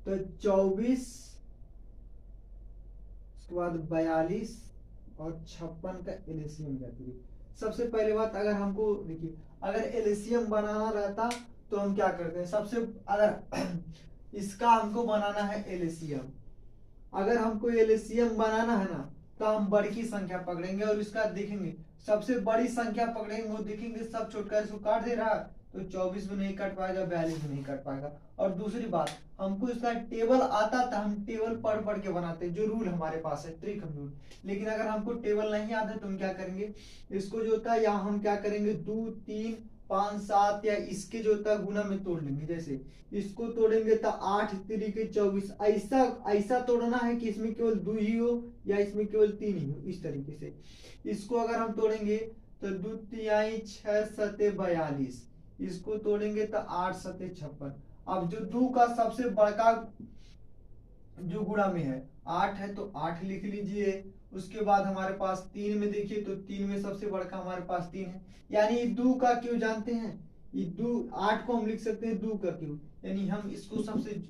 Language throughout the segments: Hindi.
तो 24, उसके बाद 42 और 56 का एलसीएम कहते हैं। सबसे पहले बात, अगर हमको देखिए, अगर एलसीएम बनाना रहता तो हम क्या करते हैं, सबसे अगर इसका हमको बनाना है एलसीएम, अगर हमको एलसीएम बनाना है ना, तो हम बड़ी की संख्या पकड़ेंगे और इसका देखेंगे, सबसे बड़ी संख्या पकड़ेंगे, वो देखेंगे सब छोटका इसको काट दे रहा है, तो 24 में नहीं कट पाएगा, 42 में नहीं कट पाएगा। और दूसरी बात, हमको इसका टेबल आता था, हम टेबल पढ़ पढ़ के बनाते हैं, जो रूल हमारे पास है त्रिक रूल। लेकिन अगर हमको टेबल नहीं आता तो हम क्या करेंगे, इसको जो होता है यहाँ हम क्या करेंगे, 2 3 5 7 या इसके जो होता है गुना में तोड़ लेंगे। जैसे इसको तोड़ेंगे तो 8 3 के 24, ऐसा ऐसा तोड़ना है कि इसमें केवल 2 ही हो या इसमें केवल 3 ही हो, इस तरीके से। इसको अगर हम तोड़ेंगे तो 2 तिहाई 6 सते 42, इसको तोड़ेंगे तो 8 सते 56। अब जो 2 का सबसे बड़का जो गुणा में है 8 है, तो 8 लिख लीजिए। उसके बाद हमारे पास 3 में देखिए, तो 3 में सबसे बड़का हमारे पास 3 है, यानी 2 का क्यों जानते हैं, ये 2 8 को हम लिख सकते हैं 2 का क्यों, यानी हम इसको सबसे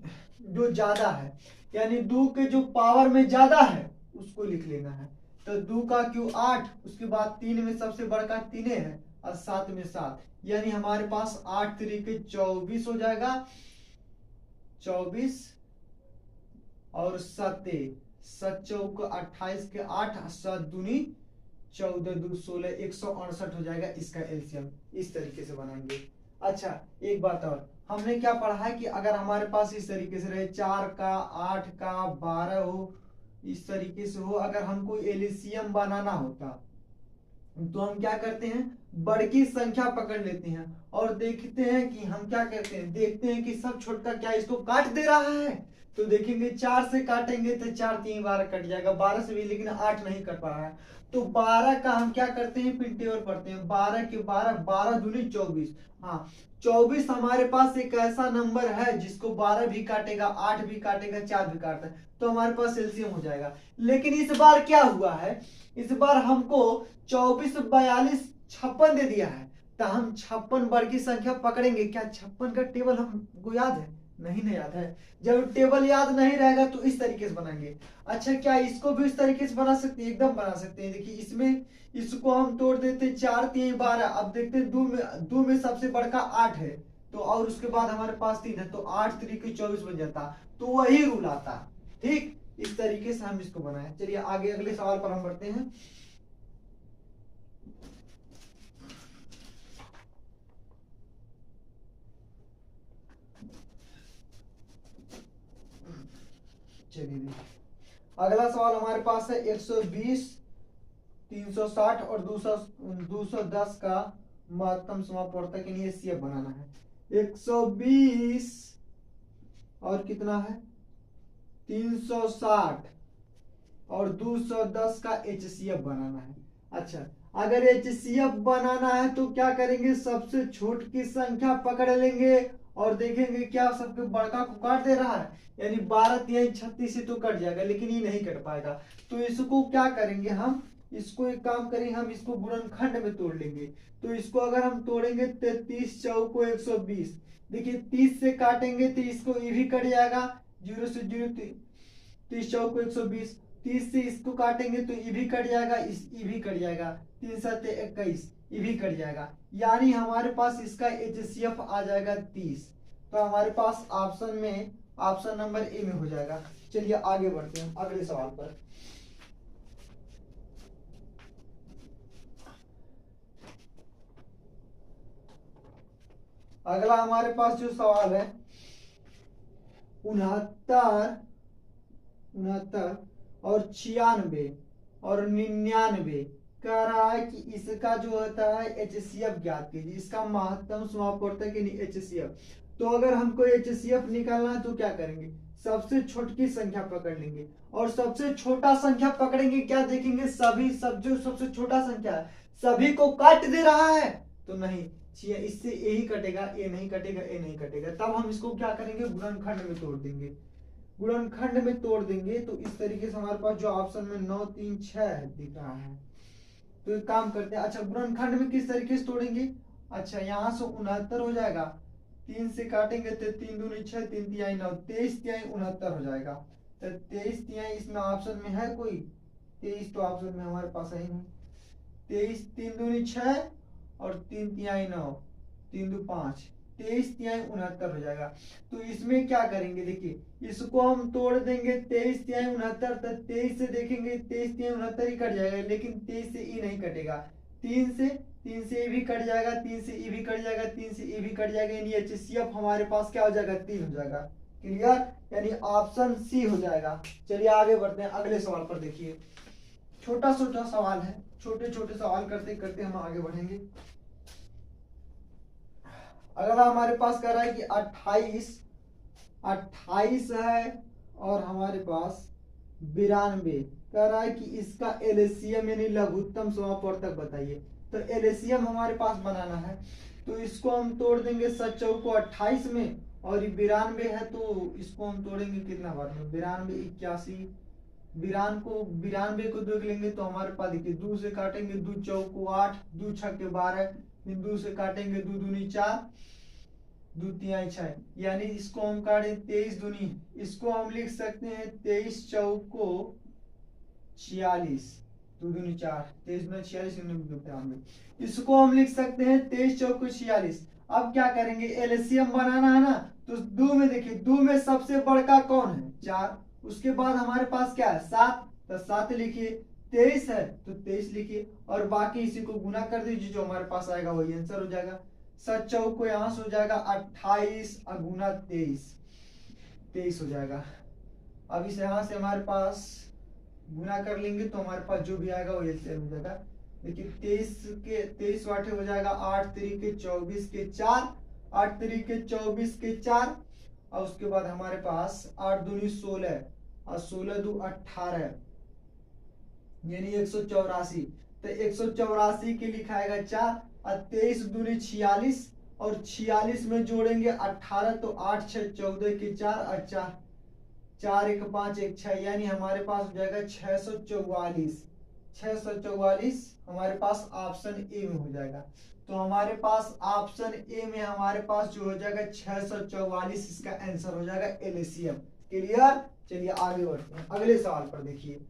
जो ज्यादा है, यानी 2 के जो पावर में ज्यादा है उसको लिख लेना है। तो 2 का क्यों 8, उसके बाद 3 में सबसे बड़का 3 है और 7 में 7, यानी हमारे पास 8 3 के 24 हो जाएगा, 24 और 7 7 चौक 28 के 8 7 दूनी 14 2 16 168 हो जाएगा इसका एलसीएम। इस तरीके से बनाएंगे। अच्छा एक बात और, हमने क्या पढ़ा है कि अगर हमारे पास इस तरीके से रहे 4 का 8 का 12 हो, इस तरीके से हो, अगर हमको एलसीएम बनाना होता तो हम क्या करते हैं, बड़की संख्या पकड़ लेते हैं और देखते हैं कि हम क्या करते हैं, देखते हैं कि सब छोटका क्या इसको काट दे रहा है। तो देखेंगे 4 से काटेंगे तो 4 3 12 कट जाएगा, 12 से भी, लेकिन 8 नहीं कट पा रहा है। तो 12 का हम क्या करते हैं, पिन टेबल पढ़ते हैं, 12 के 12 12 दूनी 24। हाँ 24 हमारे पास एक ऐसा नंबर है जिसको 12 भी काटेगा, 8 भी काटेगा, 4 भी काटता है, तो हमारे पास एलसीएम हो जाएगा। लेकिन इस बार क्या हुआ है, इस बार हमको 24 42 56 दे दिया है, तो हम 56 बड़ी संख्या पकड़ेंगे क्या, 56 का टेबल हमको याद है, नहीं ना याद है। जब टेबल याद नहीं रहेगा तो इस तरीके से बनाएंगे। अच्छा क्या इसको भी इस तरीके से बना सकते हैं, एकदम बना सकते हैं। देखिए इसमें इसको हम तोड़ देते 4 3 12, अब देखते हैं 2 में सबसे बड़का 8 है, तो और उसके बाद हमारे पास 3 है, तो 8 3 के 24 बन जाता, तो वही रूल आता। ठीक, इस तरीके से हम इसको बनाए। चलिए आगे अगले सवाल पर हम बढ़ते हैं। चलिए अगला सवाल हमारे पास है 120 360 और 210 का महत्तम समापवर्तक के लिए सीएफ बनाना है। 120 और कितना है 360 और 210 का एचसीएफ बनाना है। अच्छा अगर एचसीएफ बनाना है तो क्या करेंगे, सबसे छोटी संख्या पकड़ लेंगे और देखेंगे क्या सबके बड़का को काट दे रहा है, यानी 12 3 36 से तो कट जाएगा, लेकिन ये नहीं कट पाएगा। तो इसको क्या करेंगे, हम इसको एक काम करेंगे, हम इसको गुणनखंड में तोड़ लेंगे। तो इसको अगर हम तोड़ेंगे 33 चौको 120, देखिए 30 से काटेंगे तो इसको ये भी कट जाएगा, 0 से 0 30 चौको 120, 30 से इसको काटेंगे तो ये भी कट जाएगा, ये भी कट जाएगा, 3 7 21, ये भी कट जाएगा, यानी हमारे पास इसका एचसीएफ आ जाएगा 30। तो हमारे पास ऑप्शन में ऑप्शन नंबर ए में हो जाएगा। चलिए आगे बढ़ते हैं अगले सवाल पर। अगला हमारे पास जो सवाल है 69 और 96 और 99 कह रहा है कि इसका जो होता है एचसीएफ ज्ञात कीजिए, इसका महत्तम समापवर्तक यानी एचसीएफ। तो अगर हमको एचसीएफ निकालना है तो क्या करेंगे, सबसे छोटी संख्या पकड़ लेंगे और सबसे छोटा संख्या पकड़ेंगे, क्या देखेंगे सभी सब जो सबसे छोटा संख्या है सभी को काट दे रहा है, तो नहीं, इससे ए ही कटेगा, ए नहीं कटेगा, ए नहीं कटेगा, तब हम इसको क्या करेंगे गुणनखंड में तोड़ देंगे। गुणनखंड में तोड़ देंगे तो इस तरीके से हमारे पास जो ऑप्शन में 9 3 6 दिख रहा है। तो एक काम करते हैं, अच्छा गुणनखंड में किस तरीके से तोड़ेंगे, अच्छा यहाँ से 69 हो जाएगा, 3 से काटेंगे तो 3 दूनी 6, 3 तिहाई 9, 23 तिहाई 69 हो जाएगा। तो 23 तिहाई इसमें ऑप्शन में है कोई? 23 तो ऑप्शन में हमारे पास है ही नहीं। 23 3 दूनी 6 और 3 तिहाई 9, 3 दू 5, 23 तिहाई 69 हो जाएगा। तो इसमें क्या करेंगे, देखिए इसको हम तोड़ देंगे 23 तिहाई 69, तो 23 से देखेंगे 23 तिहाई 69 ही कट जाएगा, लेकिन 23 से ई नहीं कटेगा। 3 से ए भी कट जाएगा, 3 से ई भी कट जाएगा, 3 से ई भी कट जाएगा, यानी HCF हमारे पास क्या हो जाएगा, 3 हो जाएगा। क्लियर, यानी ऑप्शन सी हो जाएगा। चलिए आगे बढ़ते हैं, अगले सवाल पर देखिए। छोटा छोटा सवाल है, छोटे छोटे सवाल करते करते हम आगे बढ़ेंगे। अगला हमारे पास कह रहा है कि 28 है और हमारे पास 92 कह रहा है कि इसका एलसीएम यानी लघुत्तम समापवर्तक बताइए। तो एलसीएम हमारे पास बनाना है, तो इसको हम तोड़ देंगे 7 को 28 में, और ये 92 है तो इसको हम तोड़ेंगे कितना बार में, 92 81, 92 को देख लेंगे तो हमारे पास देखिए 2 से काटेंगे 2 चौको 8, 2 छक्के 12, फिर 2 से काटेंगे 2 दूनी 4, 2 तिहाई 6, यानी इसको हम काटें 23 दूनी, इसको हम लिख सकते हैं 23 चौको 46, 2 दूनी 4, 23 दूनी 46, 93, इसको हम लिख सकते हैं 23 चौको 46। अब क्या करेंगे, एलसीएम बनाना है ना, तो 2 में देखिए 2 में सबसे बड़का कौन है, 4, उसके बाद हमारे पास क्या है 7, तो 7 लिखिए, 23 है तो 23 लिखिए, और बाकी इसी को गुना कर दीजिए, जो हमारे पास आएगा वही आंसर हो जाएगा। 7 चौको यहाँ से हो जाएगा 28 और गुना 23 हो जाएगा। अब इसे यहाँ से हमारे पास गुना कर लेंगे तो हमारे पास जो भी आएगा वो आंसर हो जाएगा। देखिए 23 वाटे हो जाएगा 8 तरीके 24 के 4, 8 तरीके 24 के 4, और उसके बाद हमारे पास 8 दूनी 16 और 16 दू 18, यानी 184। तो 184 के लिखाएगा 4, और 23 दूनी 46, और 46 में जोड़ेंगे 18, तो 8 6 14 के 4, और 4 1 5 1 6, यानी हमारे पास हो जाएगा 644। 644 हमारे पास ऑप्शन ए में हो जाएगा। तो हमारे पास ऑप्शन ए में हमारे पास जो हो जाएगा 644, इसका आंसर हो जाएगा एलसीएम। क्लियर, चलिए आगे बढ़ते हैं, अगले सवाल पर देखिए।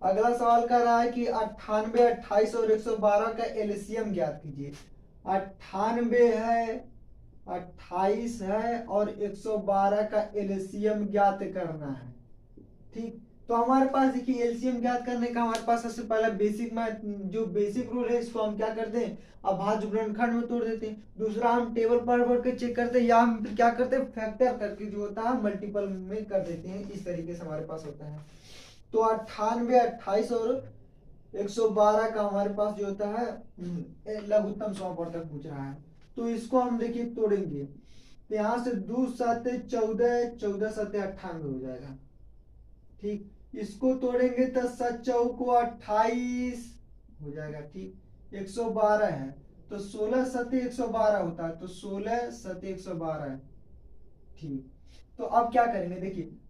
अगला सवाल कर रहा है कि 98 28 और 112 का एलसीएम ज्ञात कीजिए। 98 है, 28 है और 112 का एलसीएम ज्ञात करना है। ठीक, तो हमारे पास देखिए एलसीएम ज्ञात करने का हमारे पास सबसे पहला जो बेसिक रूल है, इसको हम क्या करते हैं, अभाज्य गुणनखंड में तोड़ देते हैं। दूसरा हम टेबल पर बढ़ के चेक करते हैं, या हम क्या करते हैं फैक्टर करके जो होता है मल्टीपल में कर देते हैं। इस तरीके से हमारे पास होता है। तो 98 28 और 112 का हमारे पास जो होता है लघुत्तम समापवर्तक पूछ रहा है। तो इसको हम देखिए तोड़ेंगे, तो यहाँ से 2 7 14, 14 7 98 हो जाएगा। ठीक, इसको तोड़ेंगे तो 7 चौको 28 हो जाएगा। ठीक, 112 है तो 16 7 112 होता है, तो 16 7 112 है। ठीक, तो अब क्या करेंगे,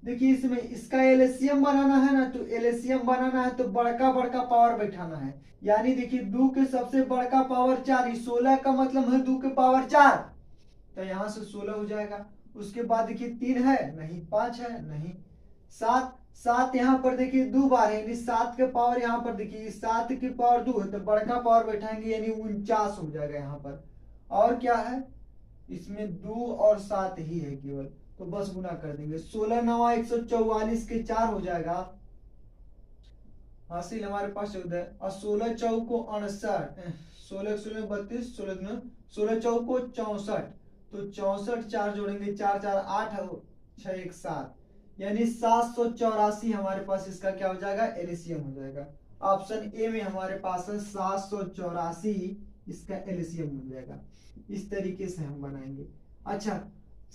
देखिए इसमें इसका एलसीएम बनाना है ना, तो एलसीएम बनाना है तो बड़का बड़का पावर बैठाना है। यानी देखिए 2 के सबसे बड़का पावर 4, 16 का मतलब है 2 के पावर 4, तो यहाँ से 16 हो जाएगा। उसके बाद देखिए 3 है नहीं, 5 है नहीं, 7 यहाँ पर देखिए 2 बार है, यानी 7 के पावर यहाँ पर देखिए 7 के पावर 2 है, तो बड़का पावर बैठाएंगे यानी 49 हो जाएगा यहाँ पर। और क्या है इसमें 2 और 7 ही है केवल, तो बस गुना कर देंगे। 16 9 144 के 4 हो जाएगा, हासिल हमारे पास 14, और 16 चौको 69, 16 16 32, 16 चौको 64, तो 64 4 जोड़ेंगे 4 4 8 6 1 7, यानी 784 हमारे पास इसका क्या हो जाएगा एलसीएम हो जाएगा। ऑप्शन ए में हमारे पास है 784 इसका एलसीएम हो जाएगा। इस तरीके से हम बनाएंगे। अच्छा,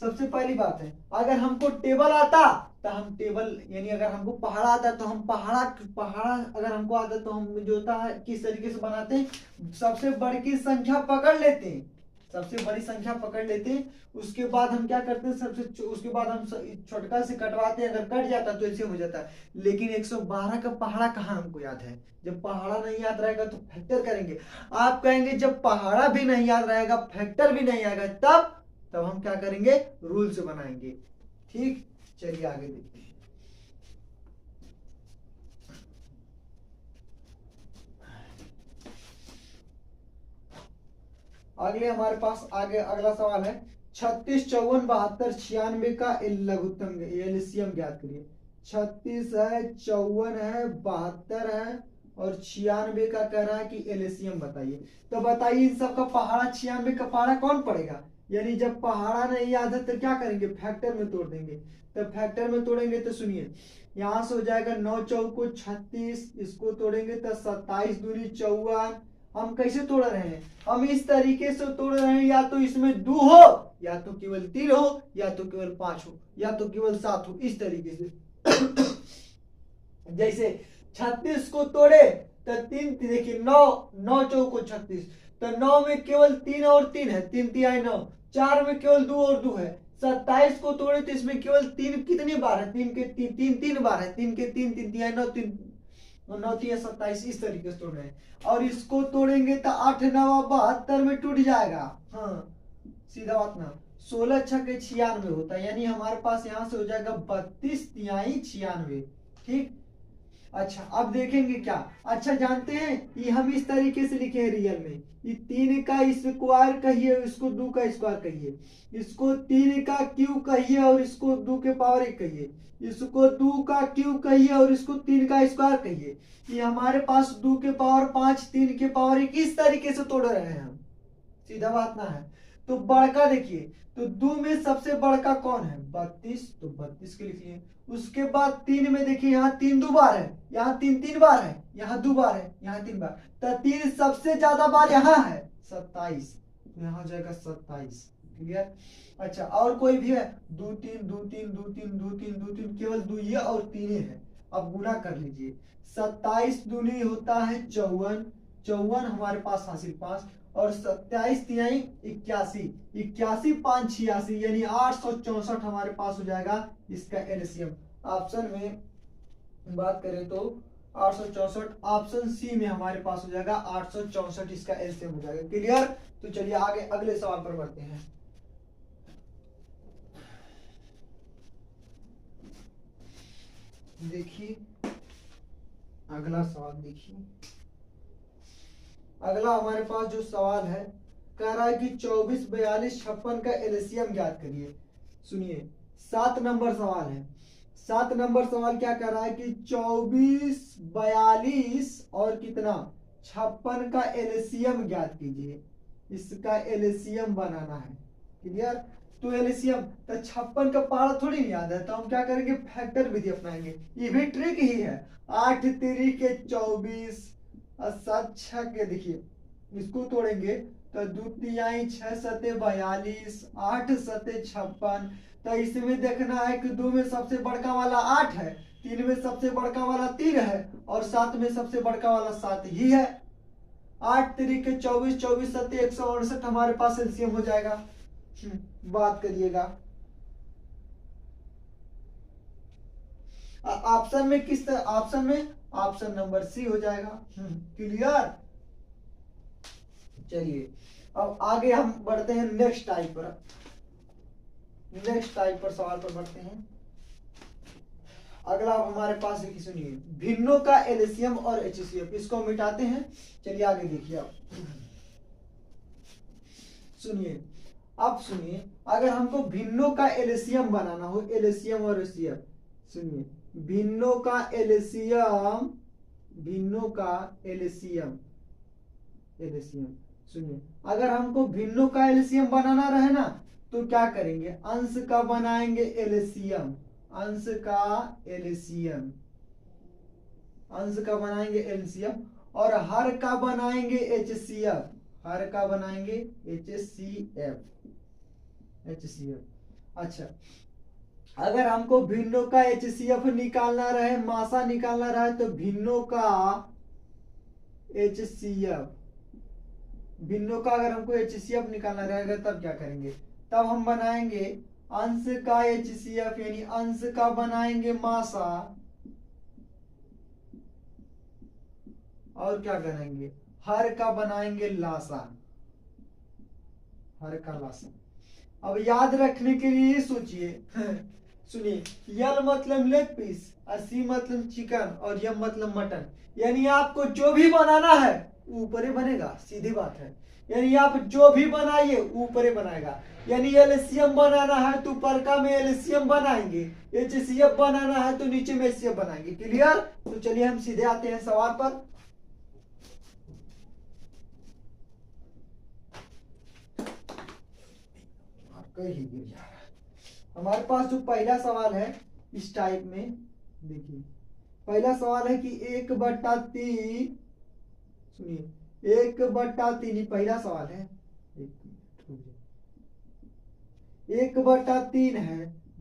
सबसे पहली बात है, अगर हमको टेबल आता तो हम टेबल, यानी अगर हमको पहाड़ा आता तो हम पहाड़ा अगर हमको आता तो हम जो होता है किस तरीके से बनाते हैं, सबसे बड़ी की संख्या पकड़ लेते हैं, सबसे बड़ी संख्या पकड़ लेते हैं, उसके बाद हम क्या करते हैं, उसके बाद हम छोटका से कटवाते हैं, अगर कट जाता तो एलसीएम हो जाता है। लेकिन 112 का पहाड़ा कहाँ हमको याद है, जब पहाड़ा नहीं याद रहेगा तो फैक्टर करेंगे। आप कहेंगे जब पहाड़ा भी नहीं याद रहेगा, फैक्टर भी नहीं आएगा, तब हम क्या करेंगे, रूल्स बनाएंगे। ठीक, चलिए आगे देखते हैं। अगले हमारे पास आगे अगला सवाल है 36, 54, 72, 96 का लघुत्तम एलसीएम ज्ञात करिए। 36 है, 54 है, 72 है और 96 का कह रहा है कि एलसीएम बताइए। तो बताइए इन सब का पहाड़ा, 96 का पहाड़ा कौन पड़ेगा, यानी जब पहाड़ा नहीं याद है तो क्या करेंगे, फैक्टर में तोड़ देंगे। तो फैक्टर में तोड़ेंगे तो सुनिए, यहां से हो जाएगा 9 चौको 36, इसको तोड़ेंगे तो 27 दूनी 54। हम कैसे तोड़ रहे हैं, हम इस तरीके से तोड़ रहे हैं, या तो इसमें 2 हो, या तो केवल 3 हो, या तो केवल 5 हो, या तो केवल 7 हो, इस तरीके से। जैसे 36 को तोड़े तो 3, देखिए 9 चौको 36, तो 9 में केवल 3 और 3 है, 3 तिहाई 9, 4 में केवल 2 और 2 है। 27 को तोड़े तो इसमें केवल 3 कितनी बार है, 3 के 3 बार है, 3 के 3, 3 तिहाई 9, 3 9 3 27, इस तरीके से तोड़ रहे हैं। और इसको तोड़ेंगे तो 8 9 72 में टूट जाएगा। हाँ, सीधा बात ना, 16 छक्के 96 होता है, यानी हमारे पास यहां से हो जाएगा 32 तिहाई 96। ठीक, अच्छा अब देखेंगे क्या, अच्छा जानते हैं ये हम इस तरीके से लिखे हैं रियल में, ये 3 का स्क्वायर कहिए, इसको 2 का स्क्वायर कहिए, इसको 3 का क्यूब कहिए और इसको 2 के पावर 1 कहिए, इसको 2 का क्यूब कहिए और इसको 3 का स्क्वायर कहिए। ये हमारे पास 2 के पावर 5, 3 के पावर 1, इस तरीके से तोड़ रहे हैं हम, सीधा बात ना है। तो बड़का देखिए, तो 2 में सबसे बड़का कौन है, 32, तो 32 के लिखिए। उसके बाद 3 में देखिए, यहाँ 3 2 बार है, यहाँ 3 3 बार है, यहाँ 2 बार है, यहाँ 3 बार, तो 3 सबसे ज्यादा बार यहाँ है 27, तो यहाँ हो जाएगा 27। क्लियर, अच्छा और कोई भी है, 2 3 2 3 2 3 2 3 2 3, केवल 2 ये और 3 है। अब गुना कर लीजिए, 27 दूनी होता है 54, 54 हमारे पास हासिल 5, और 27 तिहाई 81, 81 5 86, यानी 864 हमारे पास हो जाएगा इसका एलसीएम। ऑप्शन में बात करें तो 864, ऑप्शन सी में हमारे पास हो जाएगा 864, इसका एलसीएम हो जाएगा। क्लियर, तो चलिए आगे अगले सवाल पर बढ़ते हैं। देखिए अगला सवाल, देखिए अगला हमारे पास जो सवाल है, कह रहा है कि 24 42 56 का एलसीएम ज्ञात करिए। सुनिए 7 नंबर सवाल है। 7 नंबर सवाल क्या कह रहा है कि 24 42 और कितना 56 का एलसीएम ज्ञात कीजिए, इसका एलसीएम बनाना है। क्लियर, तो एलसीएम तो 56 का पहाड़ा थोड़ी नहीं याद है, तो हम क्या करेंगे, फैक्टर विधि अपनाएंगे, ये भी ट्रिक ही है। 8 3 के 24 और 7 6 के, देखिए इसको तोड़ेंगे तो 2 तिहाई 6 सते 42, 8 सते 56। तो इसमें देखना है कि 2 में सबसे बड़का वाला 8 है, 3 में सबसे बड़का वाला 3 है और 7 में सबसे बड़का वाला 7 ही है। 8 3 के 24, 24 सते 168 हमारे पास एलसीएम हो जाएगा। बात करिएगा ऑप्शन में किस तरह, ऑप्शन में ऑप्शन नंबर सी हो जाएगा। क्लियर, चलिए अब आगे हम बढ़ते हैं नेक्स्ट टाइप पर, नेक्स्ट टाइप पर सवाल पर बढ़ते हैं। अगला हमारे पास देखिए, सुनिए भिन्नों का एलसीएम और एचसीएफ, इसको मिटाते हैं। चलिए आगे देखिए आप, सुनिए अब सुनिए, अगर हमको भिन्नों का एलसीएम बनाना हो, एलसीएम और एचसीएफ, सुनिए भिन्नों का एलसीएम, भिन्नों का एलसीएम, एलसीएम सुनिए, अगर हमको भिन्नों का एलसीएम बनाना रहे ना तो क्या करेंगे, अंश का बनाएंगे एलसीएम, अंश का एलसीएम, अंश का बनाएंगे एलसीएम, और हर का बनाएंगे एचसीएफ, हर का बनाएंगे एचसीएफ, एचसीएफ। अच्छा अगर हमको भिन्नों का एचसीएफ निकालना रहे, मासा निकालना रहे, तो भिन्नों का एचसीएफ, भिन्नों का अगर हमको HCF निकालना रहेगा तब क्या करेंगे, तब हम बनाएंगे अंश का HCF, यानी अंश का बनाएंगे मासा, और क्या करेंगे, हर का बनाएंगे लासा, हर का लासा। अब याद रखने के लिए सोचिए सुनिए, यल मतलब लेग पीस और सी मतलब चिकन और यम मतलब मटन, यानी आपको जो भी बनाना है ऊपर ही बनेगा, सीधी बात है। यानी आप जो भी बनाइए ऊपर ही बनाएगा। यानी एलसीएम बनाना है तो परका में एलसीएम बनाएंगे, HCF बनाना है तो नीचे में HCF बनाएंगे। क्लियर? तो चलिए हम सीधे आते हैं सवाल पर। ही गिर जा रहा है। हमारे पास जो पहला सवाल है इस टाइप में, देखिए पहला सवाल है कि 1/3, सुनिए 1/3 पहला सवाल है, 1/3 है,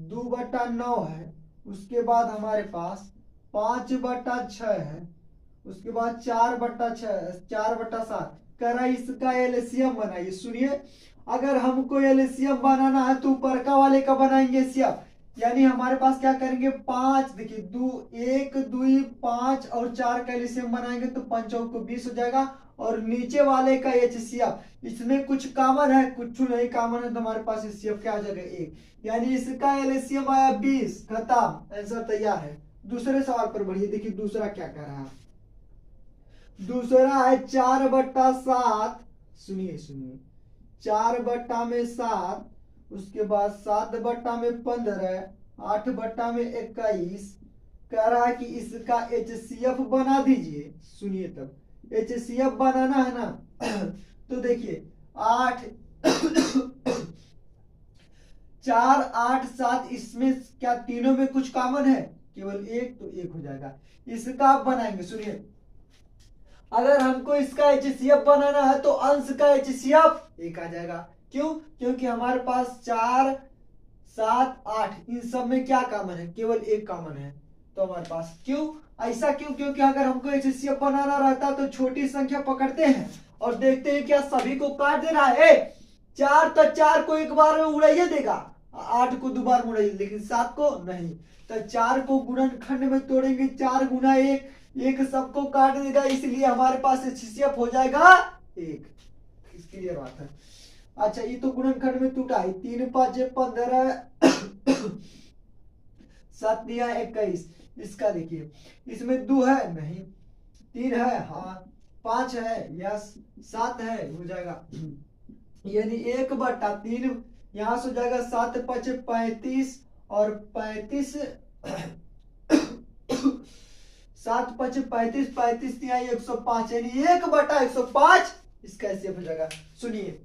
2/9 है, उसके बाद हमारे पास 5/6 है, उसके बाद 4/6, 4/7 करा, इसका एलसीएम बनाइए। सुनिए, अगर हमको एलसीएम बनाना है तो ऊपर वाले का बनाएंगे एलसीएम, यानी हमारे पास क्या करेंगे 5, देखिए 1 2 5 और 4 का एलसीएम बनाएंगे तो 5 को 20 हो जाएगा, और नीचे वाले का HCF, इसमें कुछ कॉमन है, कुछ नहीं कॉमन है, तो हमारे पास HCF क्या आ जाएगा 1, यानी इसका एलसीएम आया 20, खत्म, आंसर तैयार है। दूसरे सवाल पर बढ़िए, देखिए दूसरा क्या कह रहा है। दूसरा है 4/7, सुनिए 4/7, उसके बाद 7/15, 8/21, कह रहा है कि इसका HCF बना दीजिए। सुनिए, तब HCF बनाना है ना तो देखिए 8 4 8 7, इसमें क्या तीनों में कुछ कॉमन है, केवल एक, तो एक हो जाएगा, इसका आप बनाएंगे। सुनिए, अगर हमको इसका HCF बनाना है तो अंश का HCF 1 आ जाएगा। क्यों? क्योंकि हमारे पास 4 7 8 इन सब में क्या कॉमन है, केवल एक कॉमन है, तो हमारे पास क्यों ऐसा, क्यों? क्योंकि अगर हमको HCF बनाना रहता तो छोटी संख्या पकड़ते हैं और देखते हैं क्या सभी को काट दे रहा है। 4 तो 4 को एक बार में उड़ाइए देगा, 8 को 2 बार में उड़ाइए, लेकिन 7 को नहीं। तो 4 को गुणनखंड में तोड़ेंगे, 4 गुना 1, एक सबको काट देगा, इसलिए हमारे पास HCF हो जाएगा 1। क्लियर बात है। अच्छा, ये तो गुणनखंड में टूटा है, 3 5 15 7 दिया 21, इसका देखिए इसमें 2 है नहीं, 3 है हाँ, 5 है यस, 7 है, हो जाएगा यानी 1/3, यहां से हो जाएगा 7 5 35 और 35 7 5 35 35 दिया 105, यानी 1/105 इसका HCF हो जाएगा। सुनिए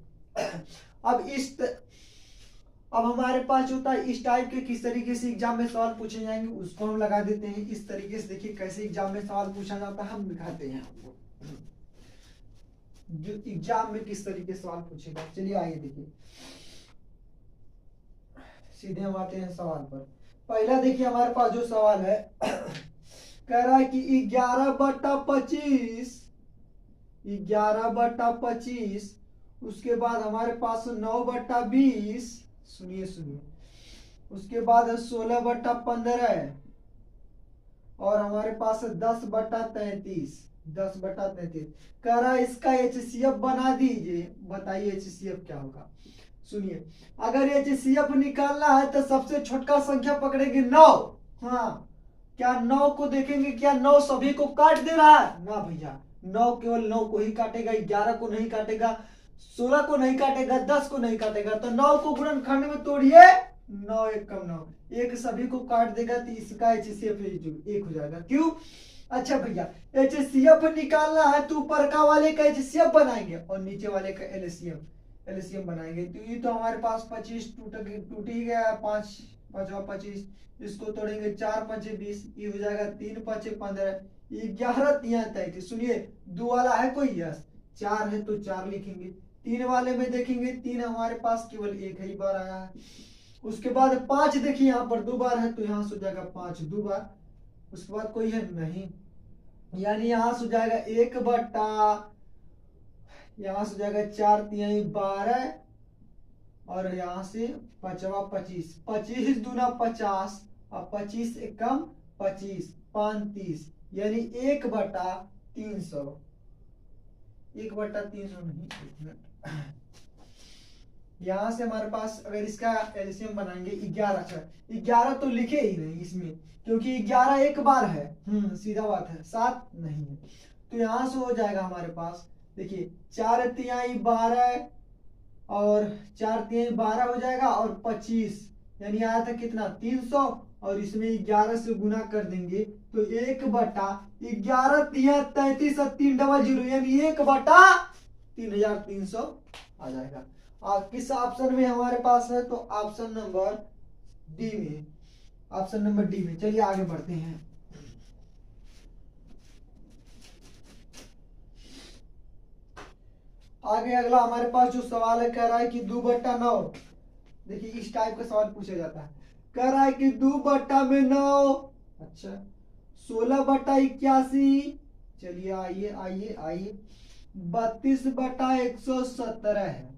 अब हमारे पास होता है इस टाइप के किस तरीके से एग्जाम में सवाल पूछे जाएंगे, उसको हम लगा देते हैं इस तरीके से। देखिए कैसे एग्जाम में सवाल पूछा जाता है, हम दिखाते हैं आपको जो एग्जाम में किस तरीके से सवाल पूछेगा। चलिए आइए देखिए, सीधे हम आते हैं सवाल पर। पहला देखिए हमारे पास जो सवाल है कह रहा है कि 11/25, 11/25, उसके बाद हमारे पास 9/20, सुनिए उसके बाद 16/15 और हमारे पास 10/33, 10/33 कह रहा है इसका HCF बना दीजिए, बताइए HCF क्या होगा। सुनिए, अगर HCF निकालना है तो सबसे छोटा संख्या पकड़ेंगे 9। हाँ, क्या 9 को देखेंगे, क्या 9 सभी को काट दे रहा है? ना भैया, 9 केवल 9 को ही काटेगा, 11 को नहीं काटेगा, 16 को नहीं काटेगा, 10 को नहीं काटेगा। तो 9 को गुणनखंड में तोड़िए, 9 1 कम 9, एक सभी को काट देगा, तो इसका HCF 1 हो जाएगा। क्यों? अच्छा भैया, HCF निकालना है तो ऊपर का वाले का HCF बनाएंगे और नीचे वाले का एलसीएम बनाएंगे। तो ये तो हमारे पास 25 टूट ही गया, 5 5 25, इसको तोड़ेंगे, 4 5 20, ये हो जाएगा 3 5 15, 11 3 33। सुनिए, 2 वाला है कोई, यस, 4 है तो 4 लिखेंगे। 3 वाले में देखेंगे 3 हमारे पास केवल एक ही बार आया है। उसके बाद 5 देखिए यहाँ पर 2 बार है तो यहाँ से हो जाएगा 5 2 बार। उसके बाद कोई है नहीं, यानी यहाँ से हो जाएगा यहाँ से हो जाएगा 4×3 12 और यहाँ से 5 25, 25 दूना 50 और 25 एकम 25, 5 30, यानी 1/300। 1/300 नहीं, 1 मिनट। यहाँ से हमारे पास अगर इसका एलसीएम बनाएंगे 11, 11 तो लिखे ही नहीं इसमें, क्योंकि 11 एक बार है, सीधा बात है, 7 नहीं है। तो यहाँ से हो जाएगा हमारे पास, देखिए 4×3 12 और 4×3 12 हो जाएगा और 25, यानी आया था कितना 300, और इसमें 11 से गुना कर देंगे तो 1/11 33 300, यानी 1/3300 आ जाएगा। किस ऑप्शन में हमारे पास है? तो ऑप्शन नंबर डी में, ऑप्शन नंबर डी में। चलिए आगे बढ़ते हैं। आगे अगला हमारे पास जो सवाल है, कह रहा है कि 2/9, देखिए इस टाइप का सवाल पूछा जाता है। कह रहा है कि 2/9, अच्छा 16/81, चलिए आइए आइए आइए, 32/117 है,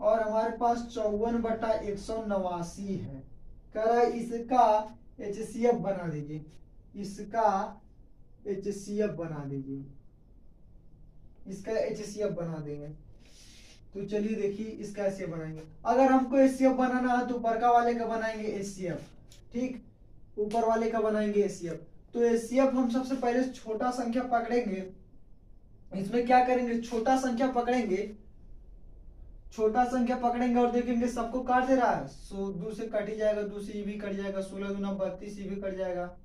और हमारे पास 54/189 है। कह रहा है इसका HCF बना दीजिए, इसका HCF बना दीजिए, इसका HCF बना देंगे। तो चलिए देखिए इसका HCF बनाएंगे। अगर हमको HCF बनाना है तो ऊपर का वाले का बनाएंगे HCF, ठीक, ऊपर वाले का बनाएंगे HCF। तो HCF हम सबसे पहले छोटा संख्या पकड़ेंगे। इसमें क्या करेंगे, छोटा संख्या पकड़ेंगे, छोटा संख्या पकड़ेंगे और देखेंगे सबको काट दे रहा है, 2 से कट ही जाएगा, 2 से ये भी कट जाएगा, 16 दूना 32, ये भी कट जाएगा,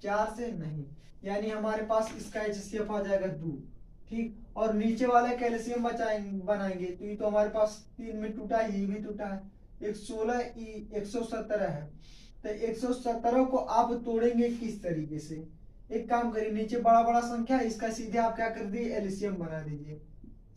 4 से नहीं, यानी हमारे पास इसका HCF आ जाएगा 2, ठीक। और नीचे वाले कैल्शियम बनाएंगे, तो ये तो हमारे पास 3 में टूटा है, ये भी टूटा है, 16 117 है। तो 117 को आप तोड़ेंगे किस तरीके से? एक काम करिए, नीचे बड़ा बड़ा संख्या, इसका सीधे आप क्या कर दीजिए, एलसीएम बना दीजिए,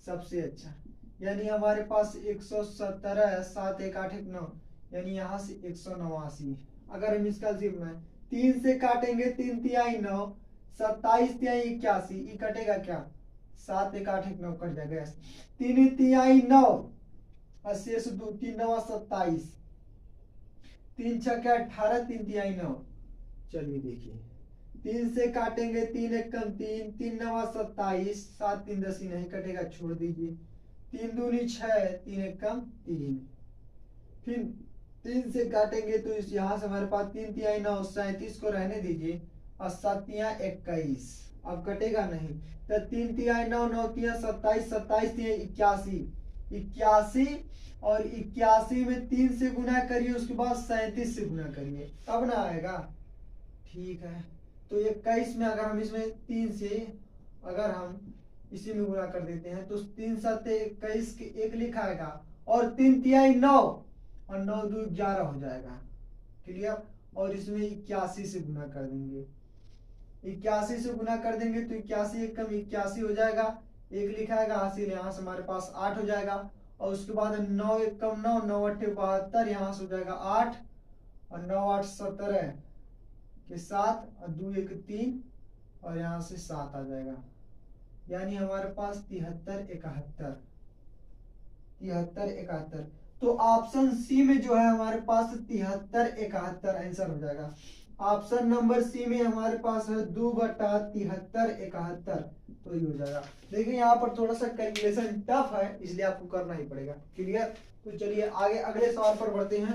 सबसे अच्छा। यानी हमारे पास 117 7 1 8 1 9, यानी यहाँ से 189। अगर हम इसका एलसीएम बनाए, 3 से काटेंगे, 3 तिहाई 9, 27 तिहाई 81, ये कटेगा क्या, 7 1 8 1 9 कट जाएगा, 3 तिहाई 9 और शेष 2, 3 9 27, 3 6 18, 3 तिहाई 9। चलिए देखिए, 3 से काटेंगे, 3 1 कम 3, 3 9 27, 7 3 10 नहीं कटेगा, छोड़ दीजिए, 3 दूनी 6, 3 1 कम 3, फिर 3 से काटेंगे तो इस यहाँ से हमारे पास 3 तिहाई 9, 37 को रहने दीजिए, और 7 तिहाई 21, अब कटेगा नहीं, तो 3 तिहाई 9, 9 तिहाई 27, 27 तिहाई 81, 81 और 81 में 3 से गुना करिए, उसके बाद 37 से गुना करिए, तब ना आएगा, ठीक है। तो 21 में अगर हम इसमें 3 से अगर हम इसी में गुना कर देते हैं तो 3 7 21 के 1 लिखा आएगा, और 3 तिहाई 9 और 9 2 11 हो जाएगा, क्लियर। और इसमें 81 से गुना कर देंगे, 81 से गुना कर देंगे तो 81 1 कम 81 हो जाएगा, 1 लिखा आएगा हासिल, यहाँ से हमारे पास 8 हो जाएगा, और उसके बाद 9 1 कम 9, 9 8 72, यहाँ से हो जाएगा 8, और 9 8 17 के 7, और 2 1 3, और यहाँ से 7 आ जाएगा, यानी हमारे पास 73 71, 73 71। तो ऑप्शन सी में जो है हमारे पास 73 71 आंसर हो जाएगा। ऑप्शन नंबर सी में हमारे पास है 2/73 71, तो ये हो जाएगा। देखिए यहाँ पर थोड़ा सा कैलकुलेशन टफ है, इसलिए आपको करना ही पड़ेगा, क्लियर। तो चलिए आगे अगले सवाल पर बढ़ते हैं।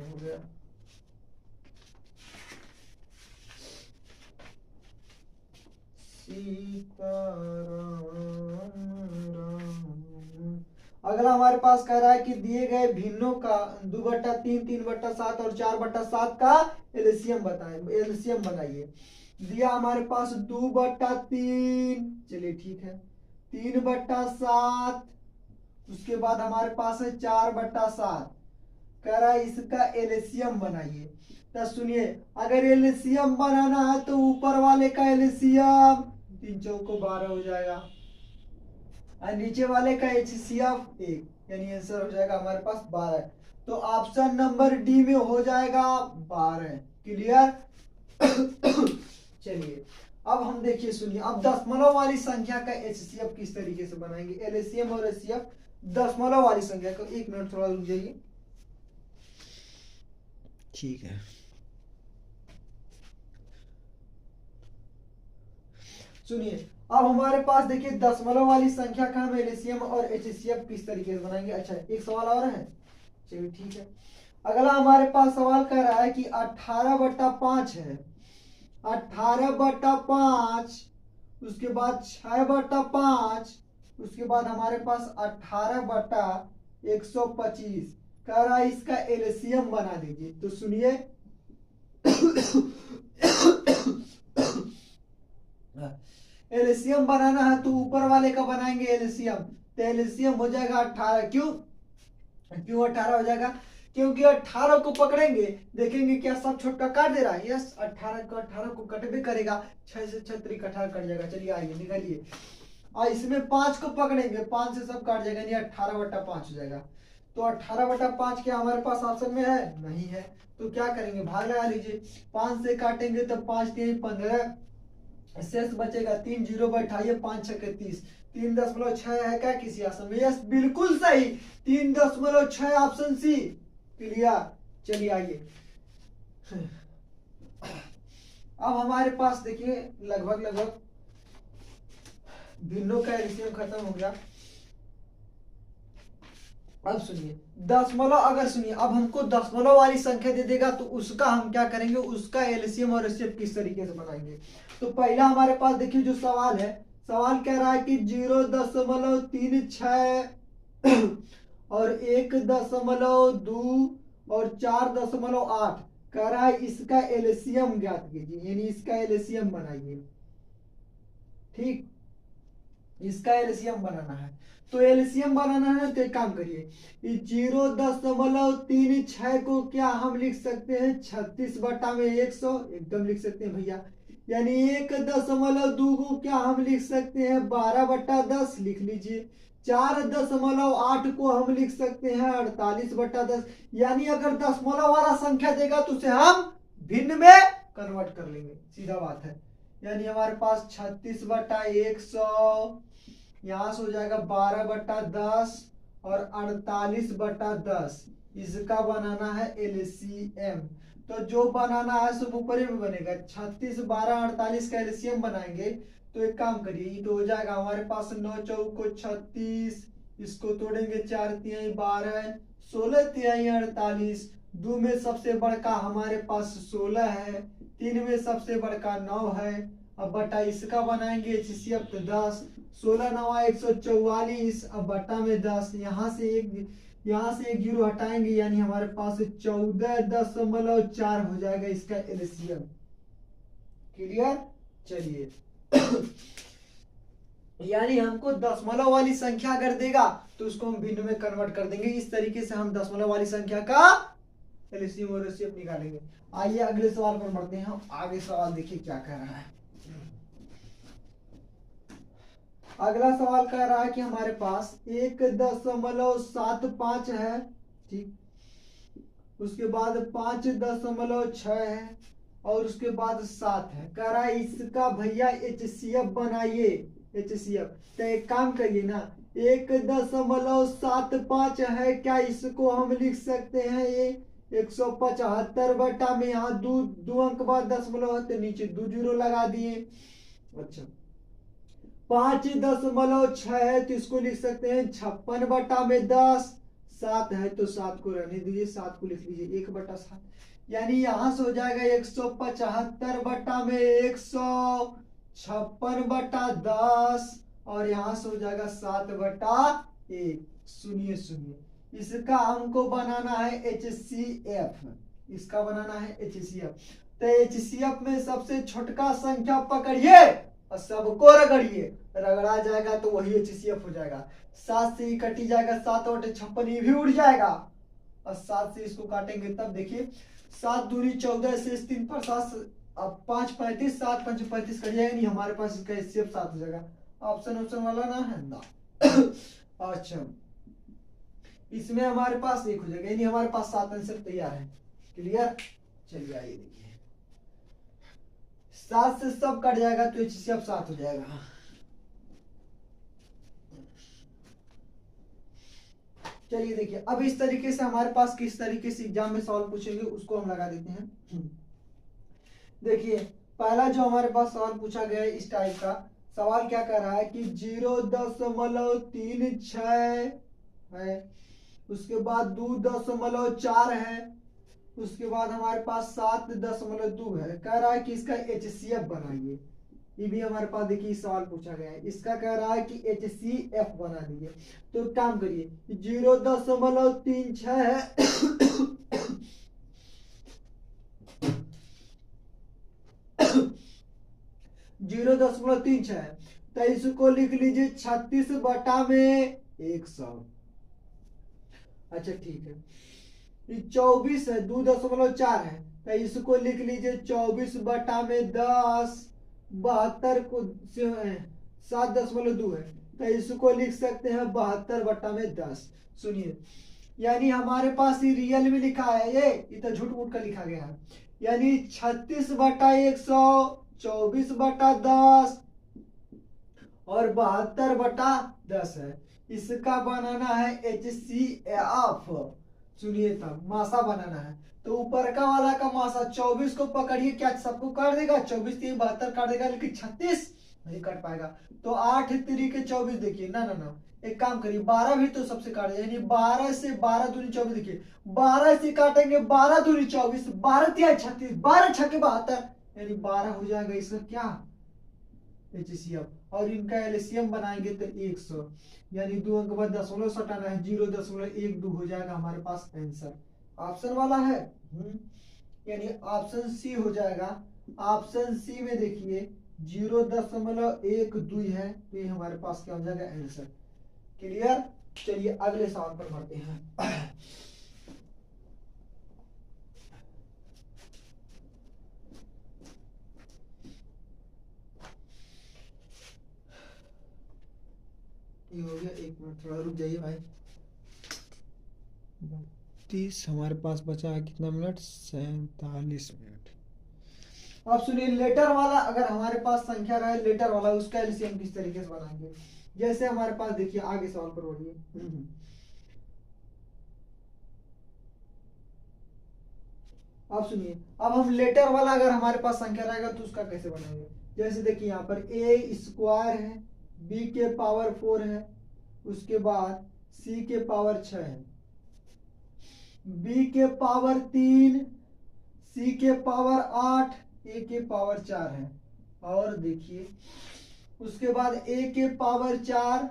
हो गया, अगला हमारे पास कह रहा है कि दिए गए भिन्नों का 2/3 3/7 और 4/7 का एलसीएम बताएं, एलसीएम बनाइए। दिया हमारे पास 2/3, चलिए ठीक है, 3/7, उसके बाद हमारे पास है 4/7, कह रहा है इसका एलसीएम बनाइए। तो सुनिए, अगर एलसीएम बनाना है तो ऊपर वाले का एलसीएम 3 चौको 12 हो जाएगा, और नीचे वाले का HCF 1, यानी आंसर हो जाएगा हमारे पास 12। तो ऑप्शन नंबर डी में हो जाएगा 12। क्लियर। चलिए अब हम देखिए सुनिए, अब दशमलव वाली संख्या का एचसीएफ किस तरीके से बनाएंगे, एलसीएम और एचसीएफ दशमलव वाली संख्या का। 1 मिनट थोड़ा रुक जाइए। ठीक है, सुनिए अब हमारे पास देखिए दशमलव वाली संख्या का हम एलसीएम और एचसीएफ किस तरीके से बनाएंगे। अच्छा एक सवाल और है, चलिए ठीक है। अगला हमारे पास सवाल कह रहा है कि 18/5 है, 18/5, उसके बाद 6/5, उसके बाद हमारे पास 18/125 कह रहा है, इसका एलसीएम बना दीजिए। तो सुनिए एलसीएम बनाना है तो ऊपर वाले का बनाएंगे एलसीएम। तो एलसीएम हो जाएगा 18। क्यों 18 हो जाएगा, क्योंकि 18 को पकड़ेंगे, देखेंगे क्या सब छोटा काट दे रहा है। यस 18 को कट भी करेगा, 6 से 6 3 18 कट जाएगा। चलिए आइए निकालिए। और इसमें 5 को पकड़ेंगे, 5 से सब काट जाएगा, यानी 18/5 हो जाएगा। तो 18/5 क्या हमारे पास ऑप्शन में है? नहीं है। तो क्या करेंगे, भाग लगा लीजिए। 5 से काटेंगे तो 5 3 15, शेष बचेगा 3 0 बैठाइए, 5 6 30, 3.6 है क्या किसी ऑप्शन में? यस बिल्कुल सही, 3.6 ऑप्शन सी। क्लियर। चलिए आइए। अब हमारे पास देखिए लगभग भिन्नों का एलसीएम खत्म हो गया। अब सुनिए दशमलव, अगर सुनिए अब हमको दशमलव वाली संख्या दे देगा तो उसका हम क्या करेंगे, उसका एलसीएम और एचसीएफ किस तरीके से बनाएंगे। तो पहला हमारे पास देखिए जो सवाल है, सवाल कह रहा है कि 0.36 और 1.2 और 4.8 कह रहा है, इसका एलसीएम ज्ञात कीजिए, यानी इसका एलसीएम बनाइए। ठीक, इसका एलसीएम बनाना है। तो एलसीएम बनाना है तो एक काम करिए, 0.36 को क्या हम लिख सकते हैं 36/100, एकदम लिख सकते हैं भैया। यानी 1.2 को क्या हम लिख सकते हैं 12/10, लिख लीजिए। 4.8 को हम लिख सकते हैं 48/10। यानी अगर दशमलव वाला संख्या देगा तो उसे हम भिन्न में कन्वर्ट कर लेंगे, सीधा बात है। यानी हमारे पास 36/100, यहां से हो जाएगा 12/10 और 48/10। इसका बनाना है एलसीएम। तो जो बनाना है सब ऊपर में बनेगा। 36 12 48 का एलसीएम बनाएंगे तो एक काम करिए, तो हो जाएगा हमारे पास 9 चौको 36, इसको तोड़ेंगे 4 तिहाई 12, 16 तिहाई 48। 2 में सबसे बड़का हमारे पास 16 है, 3 में सबसे बड़का 9 है। अब बटा इसका बनाएंगे एचसीएफ तो 10, 16 9 144, अब बटा में 10, यहाँ से एक जीरो हटाएंगे, यानी हमारे पास 14.4 हो जाएगा इसका एलसीएम। क्लियर। चलिए यानी हमको दशमलव वाली संख्या अगर देगा तो उसको हम भिन्न में कन्वर्ट कर देंगे। इस तरीके से हम दशमलव वाली संख्या का एलसीएम और एचसीएफ निकालेंगे। आइए अगले सवाल पर बढ़ते हैं। आगे सवाल देखिए क्या कह रहा है। अगला सवाल कह रहा है कि हमारे पास 1.75 है, ठीक, उसके बाद 5.6 है और उसके बाद 7 है। कह रहा है इसका भैया एचसीएफ बनाइए। एचसीएफ तो एक काम करिए ना, 1.75 है क्या, इसको हम लिख सकते हैं ये 175 में, यहाँ दो अंक बाद दशमलव है तो नीचे 2 जीरो लगा दिए। अच्छा 5.6 है तो इसको लिख सकते हैं 56/10। 7 है तो 7 को रहने दीजिए, 7 को लिख लीजिए 1/7। यानी यहां से हो जाएगा 175/156/10 और यहां से हो जाएगा 7/1। सुनिए इसका हमको बनाना है एचसीएफ, इसका बनाना है एचसीएफ। तो एचसीएफ में सबसे छोटका संख्या पकड़िए और सबको रगड़िए, रगड़ा जाएगा तो वही एचसीएफ हो जाएगा। 7 से ही कटी जाएगा, 7/56 ये भी उड़ जाएगा और 7 से इसको काटेंगे तब देखिए 7 दूनी 14 से 3 पर 7, अब 5 35, 7 5 35 कट जाएगा, नहीं हमारे पास इसका एचसीएफ 7 हो जाएगा। ऑप्शन वाला ना है ना। अच्छा इसमें हमारे पास 1 हो जाएगा, यानी हमारे पास 7 आंसर तैयार है। क्लियर? चलिए आइए देखिए, 7 से सब कट जाएगा तो HCF 7 हो जाएगा। चलिए देखिए, अब इस तरीके से हमारे पास किस तरीके से एग्जाम में सवाल पूछेंगे उसको हम लगा देते हैं। देखिए, पहला जो हमारे पास सवाल पूछा गया है इस टाइप का सवाल क्या कर रहा है कि 0.36 है, उसके बाद 2.4 है, उसके बाद हमारे पास 7.2 है। कह रहा है कि इसका HCF बनाइए। ये भी हमारे पास देखिए सवाल पूछा गया है, इसका कह रहा है कि HCF बना दीजिए। तो काम करिए, 0.36 है 0.36 है, तो इसको लिख लीजिए 36/100। अच्छा ठीक है, ये 24 है, 2.4 है, तो इसको लिख लीजिए 24/10। 72 को 7.2 है, तो इसको लिख सकते हैं 72/10। सुनिए, यानी हमारे पास ये रियल में लिखा है, ये तो झूठ मूठ का लिखा गया है, यानी 36/100, 24/10 और 72/10 है। इसका बनाना है HCF। सुनिए, तब मासा बनाना है, तो ऊपर का वाला का मासा 24 को पकड़िए, क्या सबको काट देगा? 24 3 72 काट देगा, लेकिन 36 नहीं काट पाएगा। तो 8 3 के 24, देखिए ना ना ना, एक काम करिए, 12 भी तो सबसे काट देगा, यानी 12 से 12 दूनी 24। देखिए 12 से काटेंगे, 12 दूनी 24, 12 तिया 36, 12 छक्के 72, यानी 12 हो जाएगा इसका क्या? HCF। और इनका LCM बनाएंगे तो 100, यानी 2 अंक बाद दशमलव सटाना है, 0.12 हो जाएगा हमारे पास आंसर। ऑप्शन वाला है, यानी ऑप्शन सी हो जाएगा। ऑप्शन सी में देखिए 0.12 है, तो ये हमारे पास क्या हो जाएगा? आंसर। क्लियर? चलिए अगले सवाल पर बढ़ते हैं। ये हो गया, 1 मिनट थोड़ा रुक जाइए भाई। 30 हमारे पास बचा है कितना मिनट? 47 मिनट। अब सुनिए, लेटर वाला अगर हमारे पास संख्या रहे लेटर वाला, उसका एलसीएम किस तरीके से बनाएंगे? जैसे हमारे पास देखिए, आगे सवाल पर बढ़िए। अब सुनिए, अब हम लेटर वाला अगर हमारे पास संख्या रहेगा तो उसका कैसे बनाएंगे? जैसे देखिए, यहाँ पर A² है, B के पावर 4 है, उसके बाद C के पावर 6 है, B के पावर 3, C के पावर 8, A के पावर 4 है। और देखिए, उसके बाद A के पावर 4,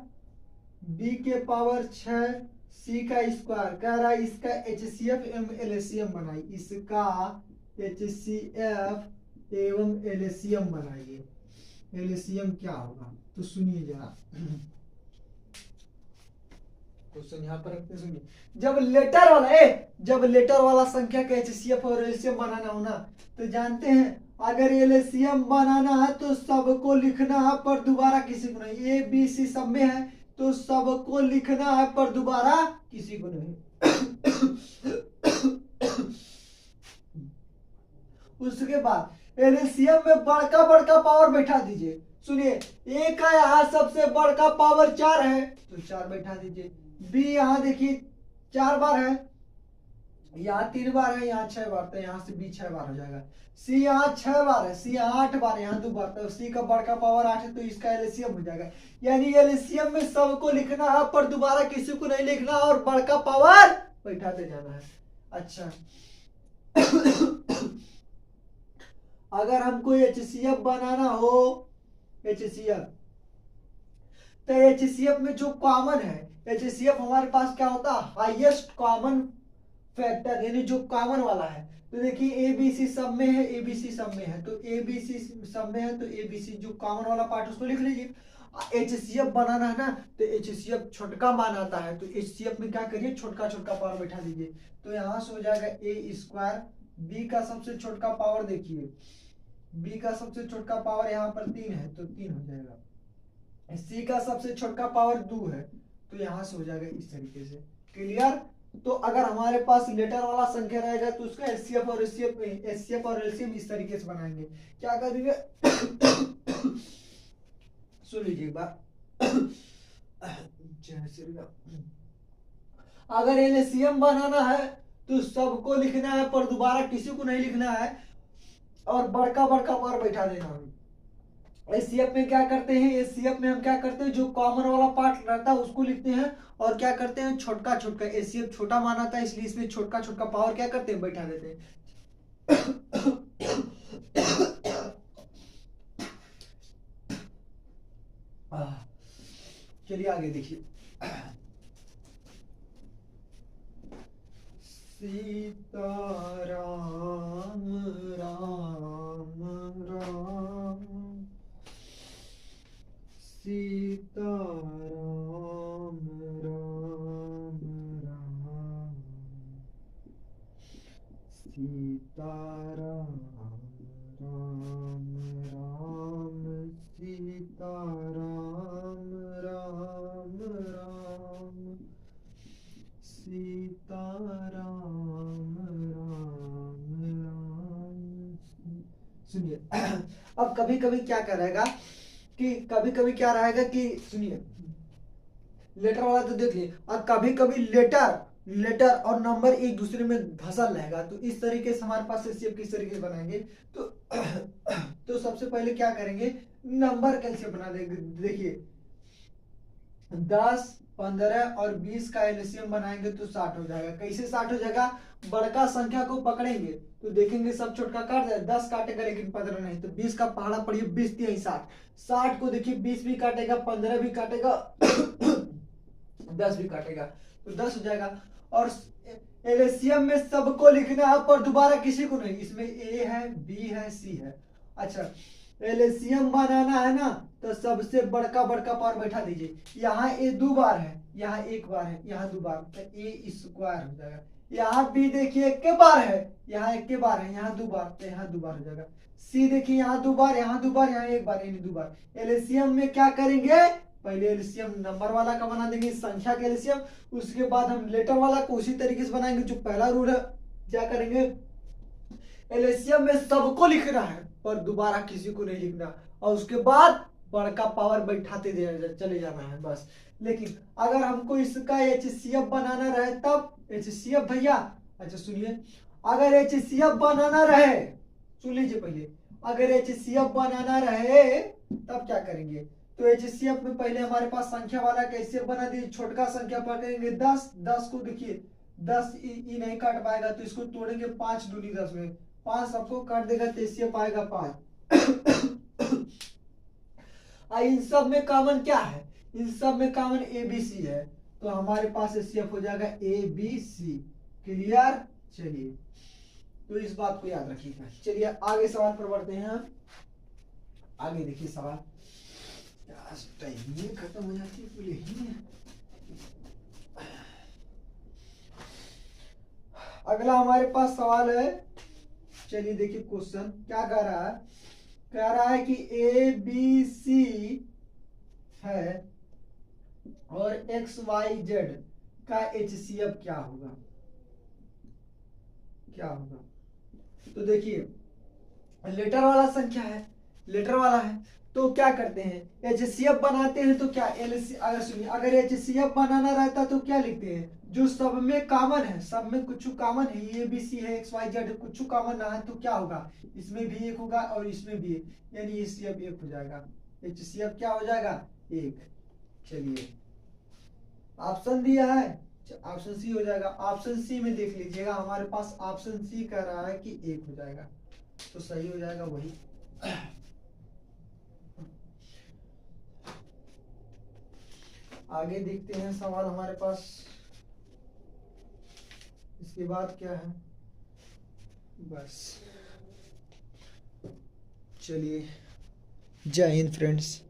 B के पावर 6, C का स्क्वायर। कह रहा है इसका HCF एवं LCM बनाइए, इसका HCF एवं LCM बनाइए। LCM क्या होगा? तो सुनिए जरा, क्वेश्चन यहाँ पर रखते, सुनिए। जब लेटर वाला संख्या का HCF और LCM बनाना हो ना, तो जानते हैं, अगर LCM बनाना है तो सबको लिखना है, पर दोबारा किसी को नहीं। ABC सब में है तो सबको लिखना है, पर दोबारा किसी को नहीं। उसके बाद LCM में बड़का बड़का पावर बैठा दीजिए। सुनिए, A का यहाँ सबसे बड़का पावर 4 है, तो 4 बैठा दीजिए। B यहाँ देखिए 4 बार है, यहाँ 3 बार है, यहाँ 6 बार, तो यहाँ से B 6 बार हो जाएगा। C यहाँ 6 बार है, C यहाँ 8 बार, यहाँ 2 बार, तो C का बड़का पावर 8 है, तो इसका LCM हो जाएगा। यानी LCM में सबको लिखना है, पर दोबारा किसी को नहीं लिखना, और बड़का पावर बैठाते जाना है। अच्छा, अगर हमको HCF बनाना हो, HCF, तो HCF में जो कॉमन है, HCF हमारे पास क्या होता है? हाईएस्ट कॉमन फैक्टर, यानी जो कॉमन वाला है। तो देखिए ABC सब में है, ABC सब में है, तो ABC सब में है, तो ABC जो कॉमन वाला पार्ट उसको लिख लीजिए। HCF बनाना है ना, तो HCF छोटका मान आता है, तो HCF में क्या करिए? छोटका छोटका पावर बैठा दीजिए। तो यहाँ से हो जाएगा A²। B का सबसे छोटका पावर देखिए, B का सबसे छोटका पावर यहाँ पर 3 है, तो 3 हो जाएगा। C का सबसे छोटका पावर 2 है, तो यहाँ से हो जाएगा इस तरीके से। क्लियर। तो अगर हमारे पास लेटर वाला संख्या रहेगा तो उसका एचसीएफ और एलसीएम इस तरीके से बनाएंगे। क्या करेंगे सुन लीजिए एक बार। अगर एलसीएम बनाना है तो सबको लिखना है पर दोबारा किसी को नहीं लिखना है और बड़का बड़का पर बैठा देना है। एचसीएफ में क्या करते हैं, एचसीएफ में हम क्या करते हैं, जो कॉमन वाला पार्ट रहता है उसको लिखते हैं और क्या करते हैं छोटका छोटका, एचसीएफ छोटा माना था इसलिए इसमें छोटका छोटका पावर क्या करते हैं बैठा देते हैं। चलिए आगे देखिए। सीताराम राम राम, सीताराम राम राम, सीताराम राम राम, सीताराम राम राम, सीताराम राम राम। सुनिए अब कभी कभी क्या करेगा कि कभी कभी क्या रहेगा कि सुनिए लेटर वाला तो देख लिए, और कभी कभी लेटर और नंबर एक दूसरे में धसल रहेगा। तो इस तरीके से हमारे पास एचसीएफ किस तरीके से बनाएंगे तो सबसे पहले क्या करेंगे, नंबर कैसे बना देंगे। देखिए 10, 15 और 20 का एलसीएम बनाएंगे तो 60 हो जाएगा। कैसे 60 हो जाएगा, बड़का संख्या को पकड़ेंगे तो देखेंगे सब छोटका काट जाए, 10 काटेगा लेकिन 15 नहीं, तो 20 का पहाड़ा पड़िए 20 3 60, 60 को देखिए 20 भी काटेगा, 15 भी काटेगा 10 भी काटेगा तो 10 हो जाएगा। और एलसीएम में सबको लिखना है पर दोबारा किसी को नहीं, इसमें ए है, बी है, सी है। अच्छा एलसीएम बनाना है ना तो सबसे बड़का बड़का पावर बैठा दीजिए। यहाँ ए 2 बार है, यहाँ 1 बार है, यहाँ 2 बार, तो ए स्क्वायर हो जाएगा। यहाँ बी देखिए 1 बार है, यहाँ 1 बार है, यहाँ 2 बार, तो यहाँ 2 बार हो जाएगा। सी देखिए यहाँ 2 बार, यहाँ 2 बार, यहाँ 1 बार, यानी 2 बार। एलसीएम में क्या करेंगे, पहले एलसीएम नंबर वाला का बना देंगे, संख्या का एलसीएम, उसके बाद हम लेटर वाला को उसी तरीके से बनाएंगे जो पहला रूल है। क्या करेंगे, एलसीएम में सबको लिखना है पर दोबारा किसी को नहीं लिखना, और उसके बाद बड़का पावर बैठाते चले जाना है बस। लेकिन अगर हमको इसका एचसीएफ बनाना रहे तब एचसीएफ भैया, अच्छा सुनिए, अगर एचसीएफ बनाना रहे, सुन लीजिए पहले, अगर एचसीएफ बनाना रहे तब क्या करेंगे, तो एचसीएफ में पहले हमारे पास संख्या वाला का एचसीएफ बना दिए, छोटका संख्या पकड़ेंगे 10, 10 को देखिए 10 ई नहीं काट पाएगा तो इसको तोड़ेंगे 5 दूनी 10 में, 5 सबको काट देगा तो एचसीएफ आएगा 5। इन सब में कॉमन क्या है, इन सब में कॉमन एबीसी है, तो हमारे पास एचसीएफ हो जाएगा एबीसी। क्लियर। चलिए तो इस बात को याद रखिएगा। चलिए आगे सवाल पर बढ़ते हैं हम। आगे देखिए सवाल, टाइम खत्म हो जाती है पूरी ही। अगला हमारे पास सवाल है, चलिए देखिए क्वेश्चन क्या कह रहा है, कह रहा है कि ए बी सी है और एक्स वाई जेड का एचसीएफ क्या होगा, क्या होगा। तो देखिए लेटर वाला संख्या है, लेटर वाला है तो क्या करते हैं, एचसीएफ बनाते हैं तो क्या अगर सुनिए, अगर एचसीएफ बनाना रहता तो क्या लिखते हैं, जो सब में कॉमन है, सब में कुछ कॉमन है, ये बी सी है, एक्स वाई जेड कुछ कॉमन ना है तो क्या होगा, इसमें भी 1 होगा और इसमें भी 1, यानी एचसीएफ 1 हो जाएगा। एचसीएफ क्या हो जाएगा 1। चलिए ऑप्शन दिया है, ऑप्शन सी हो जाएगा। ऑप्शन सी में देख लीजिएगा, हमारे पास ऑप्शन सी कह रहा है कि 1 हो जाएगा, तो सही हो जाएगा वही। आगे देखते हैं सवाल हमारे पास, इसके बाद क्या है, बस चलिए जय हिंद फ्रेंड्स।